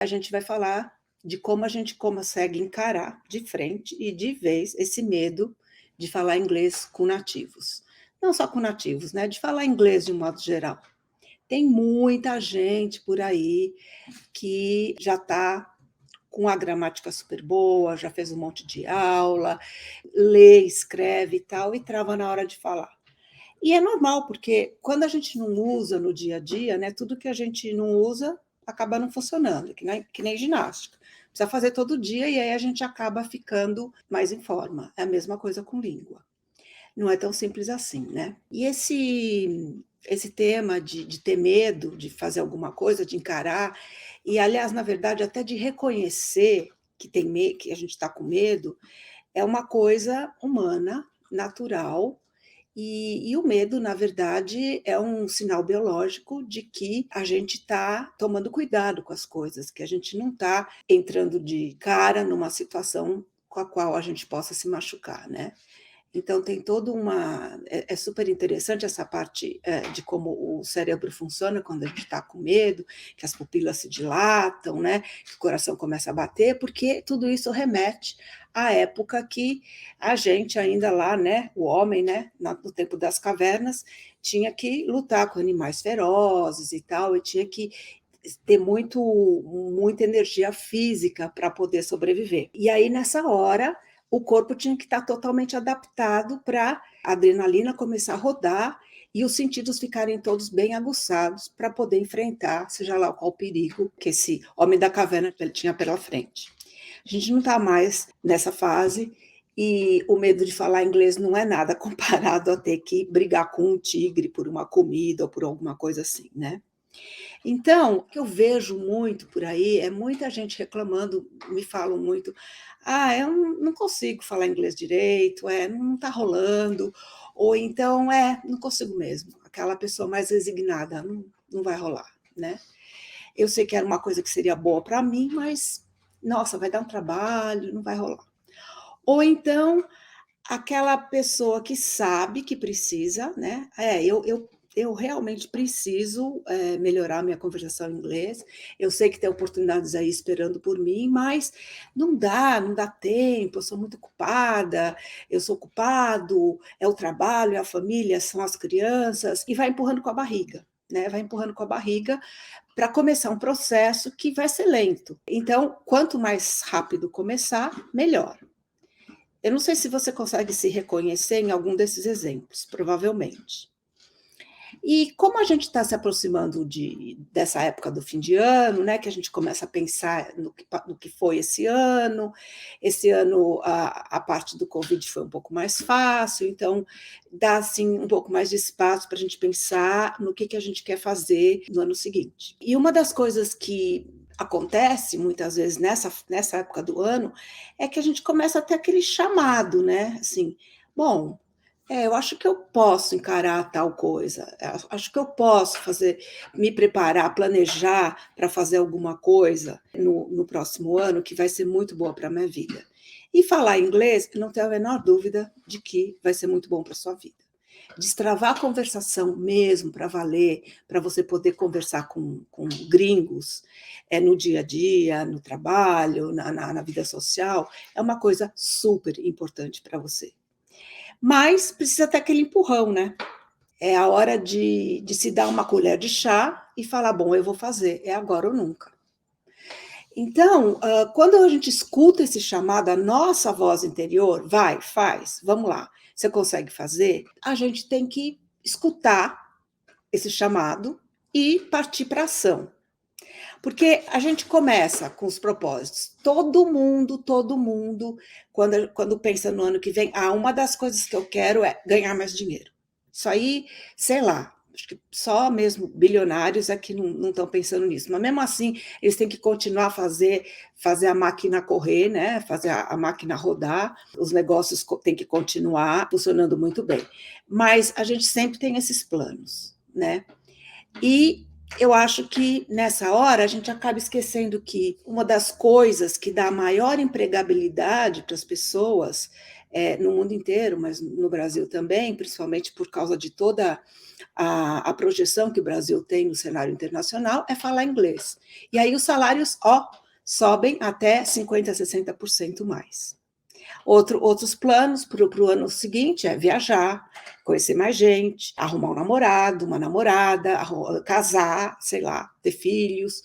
a gente vai falar de como a gente consegue encarar de frente e de vez esse medo de falar inglês com nativos. Não só com nativos, né? De falar inglês de um modo geral. Tem muita gente por aí que já está com a gramática super boa, já fez um monte de aula, lê, escreve e tal, e trava na hora de falar. E é normal, porque quando a gente não usa no dia a dia, né, tudo que a gente não usa acaba não funcionando, que nem ginástica. Precisa fazer todo dia e aí a gente acaba ficando mais em forma. É a mesma coisa com língua. Não é tão simples assim, né? E esse tema de ter medo de fazer alguma coisa, de encarar, e aliás, na verdade, até de reconhecer que a gente está com medo, é uma coisa humana, natural, e o medo, na verdade, é um sinal biológico de que a gente está tomando cuidado com as coisas, que a gente não está entrando de cara numa situação com a qual a gente possa se machucar, né? Então tem toda uma. É super interessante essa parte de como o cérebro funciona quando a gente está com medo, que as pupilas se dilatam, né? Que o coração começa a bater, porque tudo isso remete à época que a gente ainda lá, né? O homem, né? No tempo das cavernas, tinha que lutar com animais ferozes e tal, e tinha que ter muita energia física para poder sobreviver. E aí, nessa hora, o corpo tinha que estar totalmente adaptado para a adrenalina começar a rodar e os sentidos ficarem todos bem aguçados para poder enfrentar, seja lá qual perigo que esse homem da caverna tinha pela frente. A gente não está mais nessa fase e o medo de falar inglês não é nada comparado a ter que brigar com um tigre por uma comida ou por alguma coisa assim, né? Então, o que eu vejo muito por aí é muita gente reclamando, me falam muito, eu não consigo falar inglês direito, não está rolando, ou então, não consigo mesmo, aquela pessoa mais resignada, não vai rolar, né? Eu sei que era uma coisa que seria boa para mim, mas, nossa, vai dar um trabalho, não vai rolar. Ou então, aquela pessoa que sabe que precisa, né? Eu realmente preciso melhorar minha conversação em inglês. Eu sei que tem oportunidades aí esperando por mim, mas não dá tempo. Eu sou muito ocupada, eu sou ocupado, é o trabalho, é a família, são as crianças, e vai empurrando com a barriga. Né, vai empurrando com a barriga para começar um processo que vai ser lento. Então, quanto mais rápido começar, melhor. Eu não sei se você consegue se reconhecer em algum desses exemplos, provavelmente. E como a gente está se aproximando dessa época do fim de ano, né, que a gente começa a pensar no que foi esse ano a parte do Covid foi um pouco mais fácil, então dá assim, um pouco mais de espaço para a gente pensar no que a gente quer fazer no ano seguinte. E uma das coisas que acontece muitas vezes nessa época do ano é que a gente começa a ter aquele chamado, né? Assim, bom, eu acho que eu posso encarar tal coisa, acho que eu posso me preparar, planejar para fazer alguma coisa no próximo ano que vai ser muito boa para a minha vida. E falar inglês, eu não tenho a menor dúvida de que vai ser muito bom para a sua vida. Destravar a conversação mesmo, para valer, para você poder conversar com gringos no dia a dia, no trabalho, na vida social, é uma coisa super importante para você. Mas precisa ter aquele empurrão, né? É a hora de se dar uma colher de chá e falar, bom, eu vou fazer, é agora ou nunca. Então, quando a gente escuta esse chamado, a nossa voz interior, vai, faz, vamos lá, você consegue fazer, a gente tem que escutar esse chamado e partir para a ação. Porque a gente começa com os propósitos. Todo mundo, quando pensa no ano que vem, uma das coisas que eu quero é ganhar mais dinheiro. Isso aí, sei lá, acho que só mesmo bilionários é que não estão pensando nisso. Mas mesmo assim, eles têm que continuar a fazer a máquina correr, né? Fazer a máquina rodar, os negócios têm que continuar funcionando muito bem. Mas a gente sempre tem esses planos, né? E eu acho que nessa hora a gente acaba esquecendo que uma das coisas que dá maior empregabilidade para as pessoas no mundo inteiro, mas no Brasil também, principalmente por causa de toda a projeção que o Brasil tem no cenário internacional, é falar inglês. E aí os salários, sobem até 50%, 60% mais. Outros planos para o ano seguinte é viajar, conhecer mais gente, arrumar um namorado, uma namorada, casar, sei lá, ter filhos,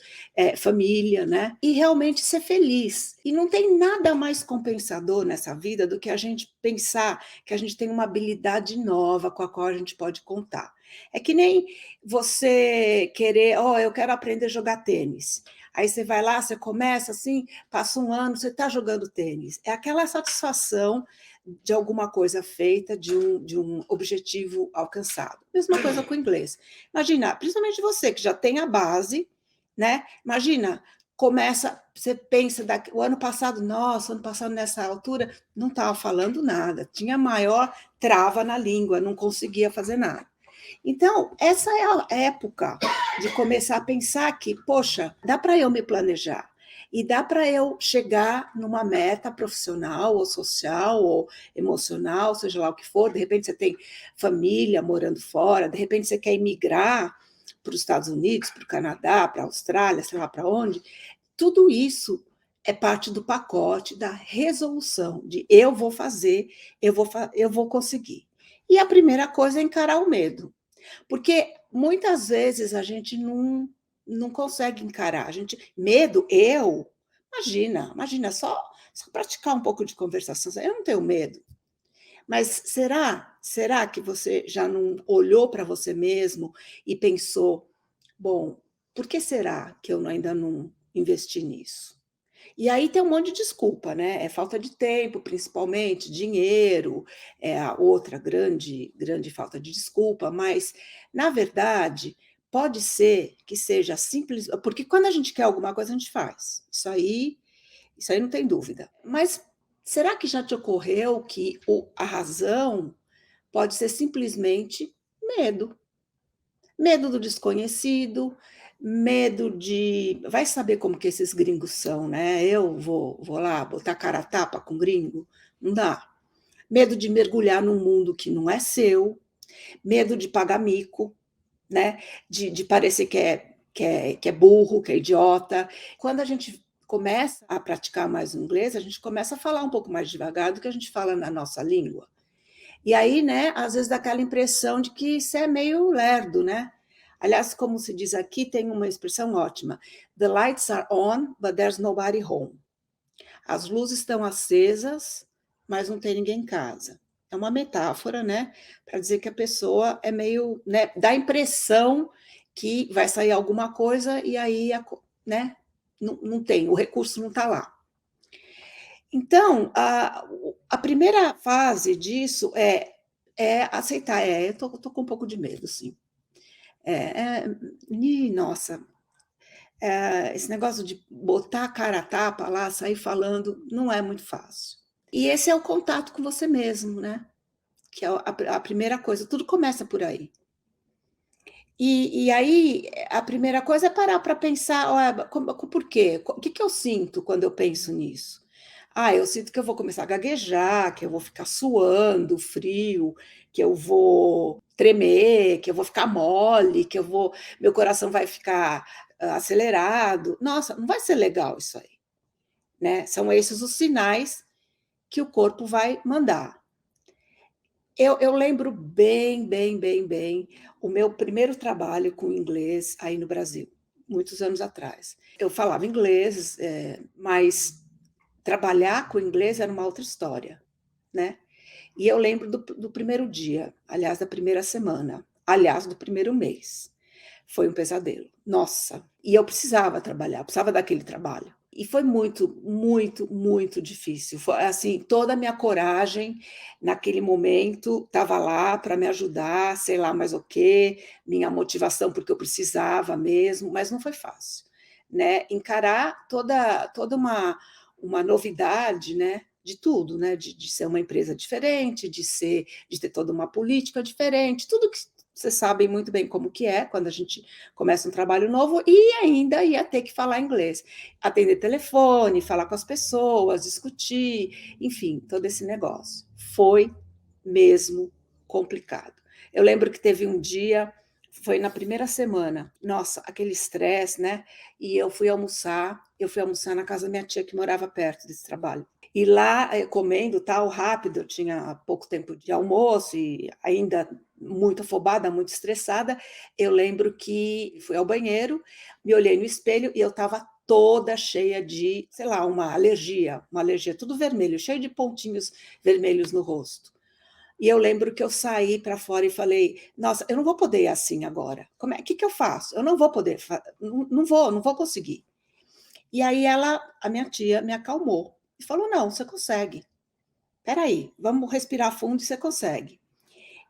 família, né? E realmente ser feliz. E não tem nada mais compensador nessa vida do que a gente pensar que a gente tem uma habilidade nova com a qual a gente pode contar. É que nem você querer, eu quero aprender a jogar tênis. Aí você vai lá, você começa assim, passa um ano, você está jogando tênis. É aquela satisfação de alguma coisa feita, de um objetivo alcançado. Mesma coisa com o inglês. Imagina, principalmente você que já tem a base, né? Imagina, começa, você pensa, o ano passado, nossa, ano passado nessa altura, não estava falando nada, tinha maior trava na língua, não conseguia fazer nada. Então, essa é a época de começar a pensar que, poxa, dá para eu me planejar e dá para eu chegar numa meta profissional ou social ou emocional, seja lá o que for. De repente você tem família morando fora, de repente você quer emigrar para os Estados Unidos, para o Canadá, para a Austrália, sei lá para onde. Tudo isso é parte do pacote da resolução de eu vou fazer, eu vou conseguir. E a primeira coisa é encarar o medo. Porque muitas vezes a gente não consegue encarar. Medo, imagina, só praticar um pouco de conversação. Eu não tenho medo. Mas será que você já não olhou para você mesmo e pensou, bom, por que será que eu ainda não investi nisso? E aí tem um monte de desculpa, né? É falta de tempo, principalmente, dinheiro, é a outra grande falta de desculpa, mas, na verdade, pode ser que seja simples, porque quando a gente quer alguma coisa, a gente faz. Isso aí não tem dúvida. Mas será que já te ocorreu que a razão pode ser simplesmente medo? Medo do desconhecido, medo de. Vai saber como que esses gringos são, né? Eu vou lá botar cara a tapa com gringo? Não dá. Medo de mergulhar num mundo que não é seu, medo de pagar mico, né? De parecer que é burro, que é idiota. Quando a gente começa a praticar mais o inglês, a gente começa a falar um pouco mais devagar do que a gente fala na nossa língua. E aí, né, às vezes dá aquela impressão de que isso é meio lerdo, né? Aliás, como se diz aqui, tem uma expressão ótima: The lights are on, but there's nobody home. As luzes estão acesas, mas não tem ninguém em casa. É uma metáfora, né, para dizer que a pessoa é meio, né, dá a impressão que vai sair alguma coisa e aí, né, não tem, o recurso não está lá. Então, a primeira fase disso é aceitar. Eu tô com um pouco de medo, sim. Nossa, esse negócio de botar a cara a tapa lá, sair falando, não é muito fácil. E esse é o contato com você mesmo, né? Que é a primeira coisa. Tudo começa por aí. E aí, a primeira coisa é parar para pensar, olha, por quê? O que eu sinto quando eu penso nisso? Eu sinto que eu vou começar a gaguejar, que eu vou ficar suando, frio, que eu vou tremer, que eu vou ficar mole, meu coração vai ficar acelerado. Nossa, não vai ser legal isso aí, né? São esses os sinais que o corpo vai mandar. Eu lembro bem o meu primeiro trabalho com inglês aí no Brasil, muitos anos atrás. Eu falava inglês, mas trabalhar com inglês era uma outra história, né? E eu lembro do primeiro dia, aliás, da primeira semana, aliás, do primeiro mês. Foi um pesadelo. Nossa, e eu precisava trabalhar, precisava daquele trabalho. E foi muito difícil. Foi assim, toda a minha coragem naquele momento estava lá para me ajudar, sei lá mais o quê, minha motivação porque eu precisava mesmo, mas não foi fácil, né? Encarar toda uma novidade, né? De tudo, né? De ser uma empresa diferente, de ter toda uma política diferente, vocês sabem muito bem como que é quando a gente começa um trabalho novo e ainda ia ter que falar inglês. Atender telefone, falar com as pessoas, discutir, enfim, todo esse negócio. Foi mesmo complicado. Eu lembro que teve um dia, foi na primeira semana, nossa, aquele estresse, né? E eu fui almoçar na casa da minha tia que morava perto desse trabalho. E lá, comendo tal, rápido, eu tinha pouco tempo de almoço e ainda muito afobada, muito estressada. Eu lembro que fui ao banheiro, me olhei no espelho e eu estava toda cheia de, sei lá, uma alergia, tudo vermelho, cheio de pontinhos vermelhos no rosto. E eu lembro que eu saí para fora e falei: Nossa, eu não vou poder ir assim agora. Que eu faço? Eu não vou poder, não vou conseguir. E aí a minha tia, me acalmou e falou: Não, você consegue. Espera aí, vamos respirar fundo e você consegue.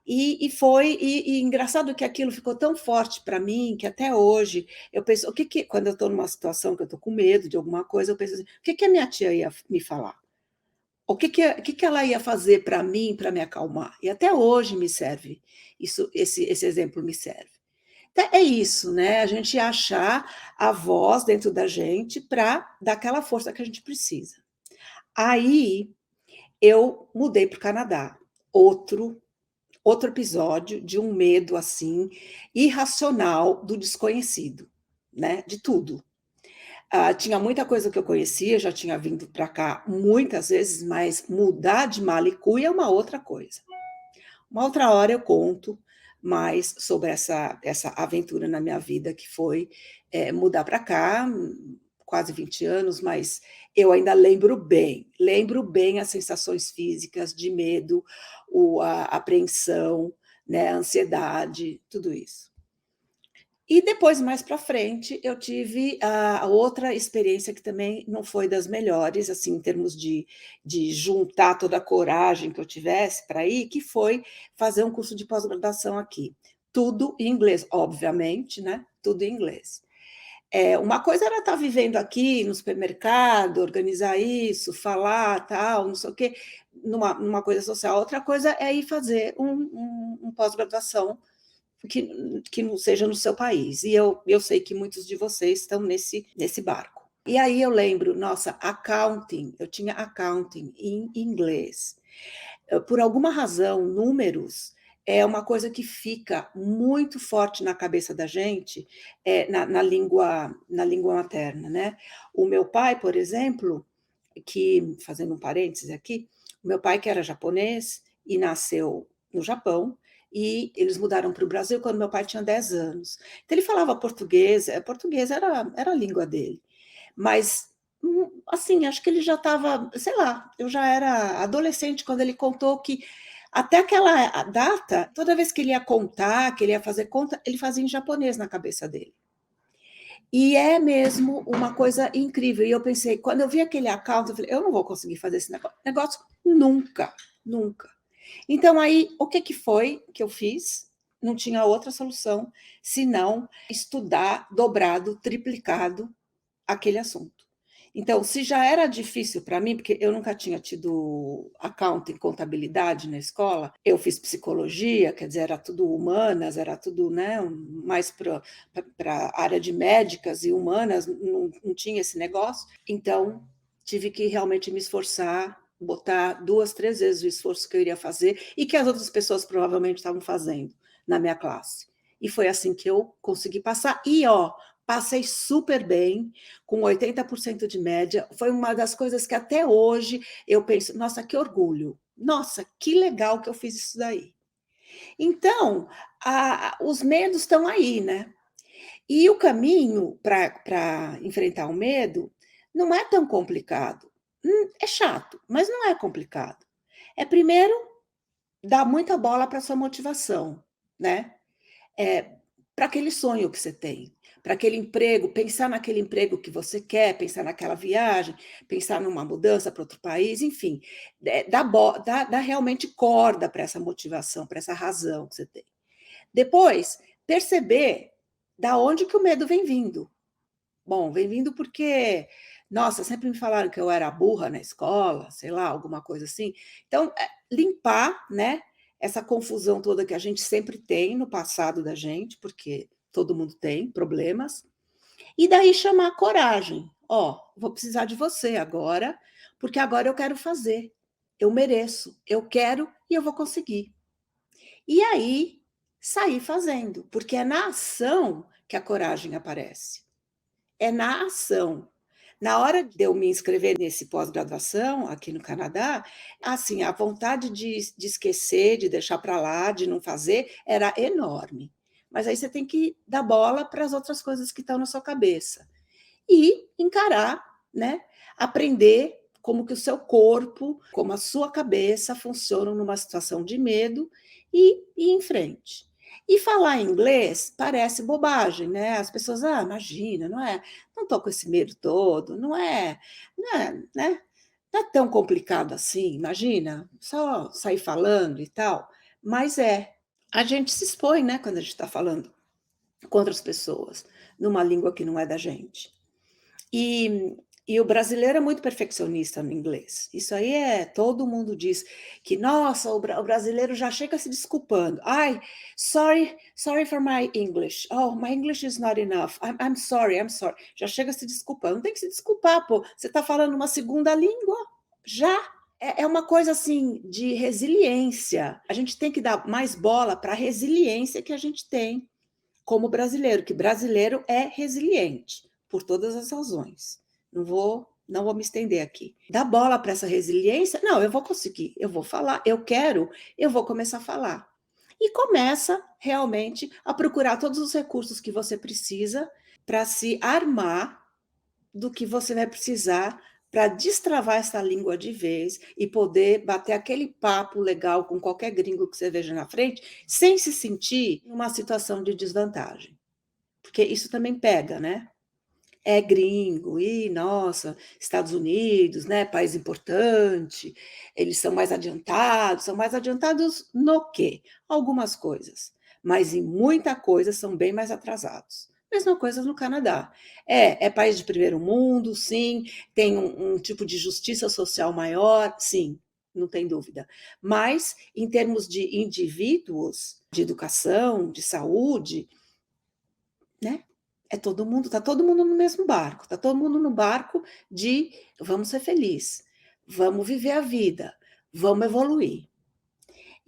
E engraçado que aquilo ficou tão forte para mim que até hoje eu penso, quando eu estou numa situação que eu estou com medo de alguma coisa, eu penso assim, o que a minha tia ia me falar? O que ela ia fazer para mim, para me acalmar? E até hoje me serve, esse exemplo me serve. Então, é isso, né? A gente achar a voz dentro da gente para dar aquela força que a gente precisa. Aí eu mudei para o Canadá. Outro outro episódio de um medo assim irracional do desconhecido, né? De tudo. Tinha muita coisa que eu conhecia, já tinha vindo para cá muitas vezes, mas mudar de Malicuia é uma outra coisa. Uma outra hora eu conto mais sobre essa aventura na minha vida, que foi mudar para cá, quase 20 anos, mas eu ainda lembro bem as sensações físicas de medo, a apreensão, né, a ansiedade, tudo isso. E depois, mais para frente, eu tive a outra experiência que também não foi das melhores, assim, em termos de juntar toda a coragem que eu tivesse para ir, que foi fazer um curso de pós-graduação aqui. Tudo em inglês, obviamente, né? Tudo em inglês. Uma coisa era estar vivendo aqui no supermercado, organizar isso, falar, tal, não sei o quê, numa coisa social. Outra coisa é ir fazer um pós-graduação que não seja no seu país. E eu sei que muitos de vocês estão nesse barco. E aí eu lembro, nossa, accounting, eu tinha accounting em inglês. Por alguma razão, números é uma coisa que fica muito forte na cabeça da gente, na língua materna, né? O meu pai, por exemplo, que, fazendo um parênteses aqui, o meu pai que era japonês e nasceu no Japão, e eles mudaram para o Brasil quando meu pai tinha 10 anos. Então ele falava português, português era a língua dele. Mas, assim, acho que ele já estava, sei lá, eu já era adolescente quando ele contou que até aquela data, toda vez que ele ia contar, que ele ia fazer conta, ele fazia em japonês na cabeça dele. E é mesmo uma coisa incrível. E eu pensei, quando eu vi aquele account, eu falei, eu não vou conseguir fazer esse negócio nunca, nunca. Então, aí, o que foi que eu fiz? Não tinha outra solução senão estudar dobrado, triplicado aquele assunto. Então, se já era difícil para mim, porque eu nunca tinha tido accounting, contabilidade na escola, eu fiz psicologia, quer dizer, era tudo humanas, era tudo, né, mais para a área de médicas e humanas, não tinha esse negócio. Então, tive que realmente me esforçar, botar 2, 3 vezes o esforço que eu iria fazer e que as outras pessoas provavelmente estavam fazendo na minha classe. E foi assim que eu consegui passar. E, ó, passei super bem, com 80% de média. Foi uma das coisas que até hoje eu penso, nossa, que orgulho. Nossa, que legal que eu fiz isso daí. Então, os medos estão aí, né? E o caminho para enfrentar o medo não é tão complicado. É chato, mas não é complicado. É primeiro dar muita bola para sua motivação, né? Para aquele sonho que você tem, para aquele emprego, pensar naquele emprego que você quer, pensar naquela viagem, pensar numa mudança para outro país, enfim, dá realmente corda para essa motivação, para essa razão que você tem. Depois, perceber da onde que o medo vem vindo. Bom, vem vindo porque, nossa, sempre me falaram que eu era burra na escola, sei lá, alguma coisa assim. Então, limpar, né? essa confusão toda que a gente sempre tem no passado da gente, porque todo mundo tem problemas, e daí chamar a coragem. Ó, vou precisar de você agora, porque agora eu quero fazer. Eu mereço, eu quero e eu vou conseguir. E aí sair fazendo, porque é na ação que a coragem aparece. É na ação. Na hora de eu me inscrever nesse pós-graduação aqui no Canadá, assim, a vontade de esquecer, de deixar para lá, de não fazer, era enorme. Mas aí você tem que dar bola para as outras coisas que estão na sua cabeça e encarar, né? Aprender como que o seu corpo, como a sua cabeça funcionam numa situação de medo e ir em frente. E falar inglês parece bobagem, né? As pessoas, imagina, não é? Não estou com esse medo todo, né? Não é tão complicado assim, imagina, só sair falando e tal. Mas a gente se expõe, né, quando a gente está falando com outras pessoas, numa língua que não é da gente. E, e o brasileiro é muito perfeccionista no inglês. Isso aí todo mundo diz que, nossa, o brasileiro já chega se desculpando. Ai, sorry for my English. Oh, my English is not enough. I'm sorry, I'm sorry. Já chega se desculpando. Não tem que se desculpar, pô. Você está falando uma segunda língua? Já. É uma coisa assim de resiliência. A gente tem que dar mais bola para a resiliência que a gente tem como brasileiro, que brasileiro é resiliente, por todas as razões. Não vou me estender aqui. Dá bola para essa resiliência? Não, eu vou conseguir, eu vou falar, eu quero, eu vou começar a falar. E começa realmente a procurar todos os recursos que você precisa para se armar do que você vai precisar para destravar essa língua de vez e poder bater aquele papo legal com qualquer gringo que você veja na frente, sem se sentir numa situação de desvantagem. Porque isso também pega, né? É gringo, e nossa, Estados Unidos, né, país importante, eles são mais adiantados no quê? Algumas coisas, mas em muita coisa são bem mais atrasados. Mesma coisa no Canadá. É país de primeiro mundo, sim, tem um tipo de justiça social maior, sim, não tem dúvida. Mas, em termos de indivíduos, de educação, de saúde, né? Tá todo mundo no mesmo barco, tá todo mundo no barco de vamos ser felizes, vamos viver a vida, vamos evoluir.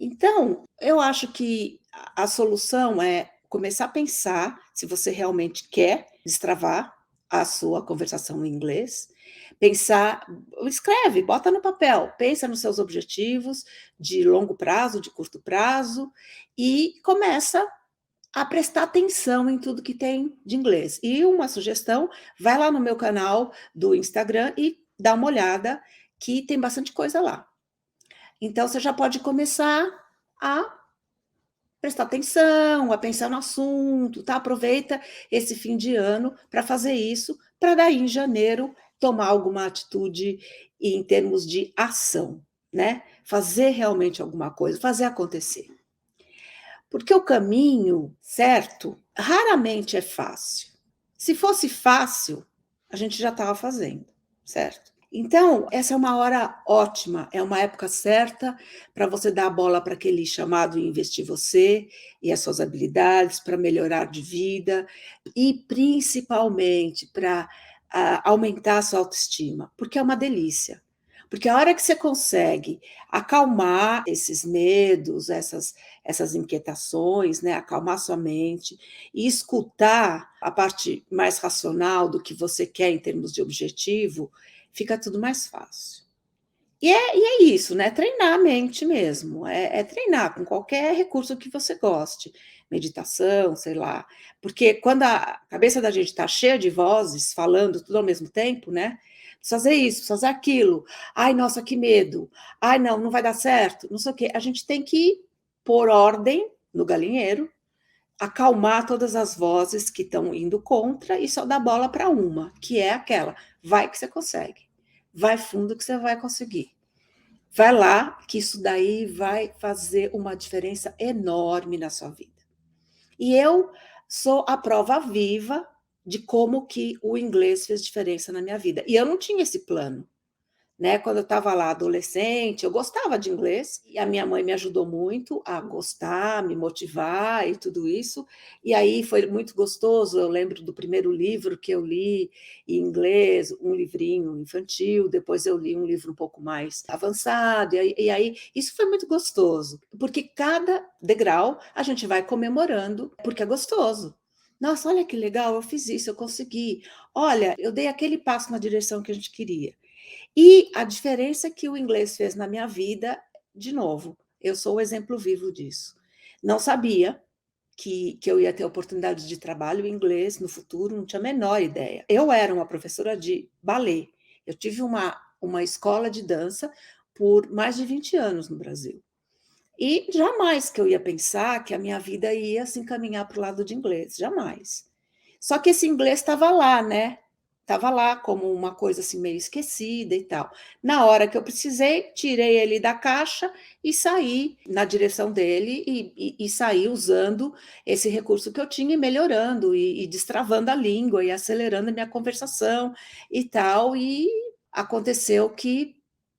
Então, eu acho que a solução é começar a pensar se você realmente quer destravar a sua conversação em inglês, pensar, escreve, bota no papel, pensa nos seus objetivos de longo prazo, de curto prazo, e começa a prestar atenção em tudo que tem de inglês. E uma sugestão, vai lá no meu canal do Instagram e dá uma olhada, que tem bastante coisa lá. Então, você já pode começar a prestar atenção, a pensar no assunto, tá? Aproveita esse fim de ano para fazer isso, para daí em janeiro tomar alguma atitude em termos de ação, né? Fazer realmente alguma coisa, fazer acontecer. Porque o caminho certo raramente é fácil. Se fosse fácil, a gente já estava fazendo, certo? Então, essa é uma hora ótima, é uma época certa para você dar a bola para aquele chamado e investir você e as suas habilidades para melhorar de vida e principalmente para aumentar a sua autoestima, porque é uma delícia. Porque a hora que você consegue acalmar esses medos, essas inquietações, né? Acalmar sua mente e escutar a parte mais racional do que você quer em termos de objetivo, fica tudo mais fácil. E é isso, né? Treinar a mente mesmo, é treinar com qualquer recurso que você goste, meditação, sei lá, porque quando a cabeça da gente está cheia de vozes falando tudo ao mesmo tempo, né? Precisa fazer isso, precisa fazer aquilo, ai, nossa, que medo, ai, não, não vai dar certo, não sei o quê. A gente tem que pôr ordem no galinheiro, acalmar todas as vozes que estão indo contra e só dar bola para uma, que é aquela, vai que você consegue, vai fundo que você vai conseguir. Vai lá, que isso daí vai fazer uma diferença enorme na sua vida. E eu sou a prova viva de como que o inglês fez diferença na minha vida. E eu não tinha esse plano. né? Quando eu estava lá adolescente, eu gostava de inglês e a minha mãe me ajudou muito a gostar, me motivar e tudo isso. E aí foi muito gostoso. Eu lembro do primeiro livro que eu li em inglês, um livrinho infantil. Depois eu li um livro um pouco mais avançado. E aí isso foi muito gostoso, porque cada degrau a gente vai comemorando, porque é gostoso. Nossa, olha que legal, eu fiz isso, eu consegui. Olha, eu dei aquele passo na direção que a gente queria. E a diferença que o inglês fez na minha vida, de novo, eu sou o exemplo vivo disso. Não sabia que eu ia ter oportunidade de trabalho em inglês no futuro, não tinha a menor ideia. Eu era uma professora de ballet, eu tive uma escola de dança por mais de 20 anos no Brasil. E jamais que eu ia pensar que a minha vida ia se encaminhar para o lado de inglês, jamais. Só que esse inglês estava lá, né? Estava lá como uma coisa assim meio esquecida e tal. Na hora que eu precisei, tirei ele da caixa e saí na direção dele e saí usando esse recurso que eu tinha e melhorando e destravando a língua e acelerando a minha conversação e tal. E aconteceu que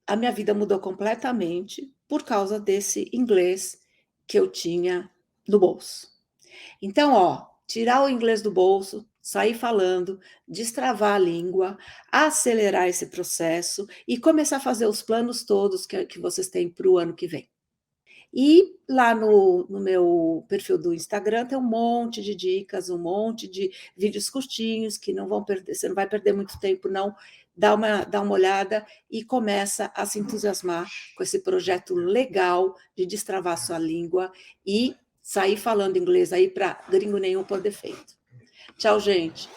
a minha vida mudou completamente por causa desse inglês que eu tinha no bolso. Então, ó, tirar o inglês do bolso, sair falando, destravar a língua, acelerar esse processo e começar a fazer os planos todos que vocês têm para o ano que vem. E lá no meu perfil do Instagram tem um monte de dicas, um monte de vídeos curtinhos que não vão perder, você não vai perder muito tempo, não. Dá uma olhada e começa a se entusiasmar com esse projeto legal de destravar sua língua e sair falando inglês aí para gringo nenhum por defeito. Tchau, gente.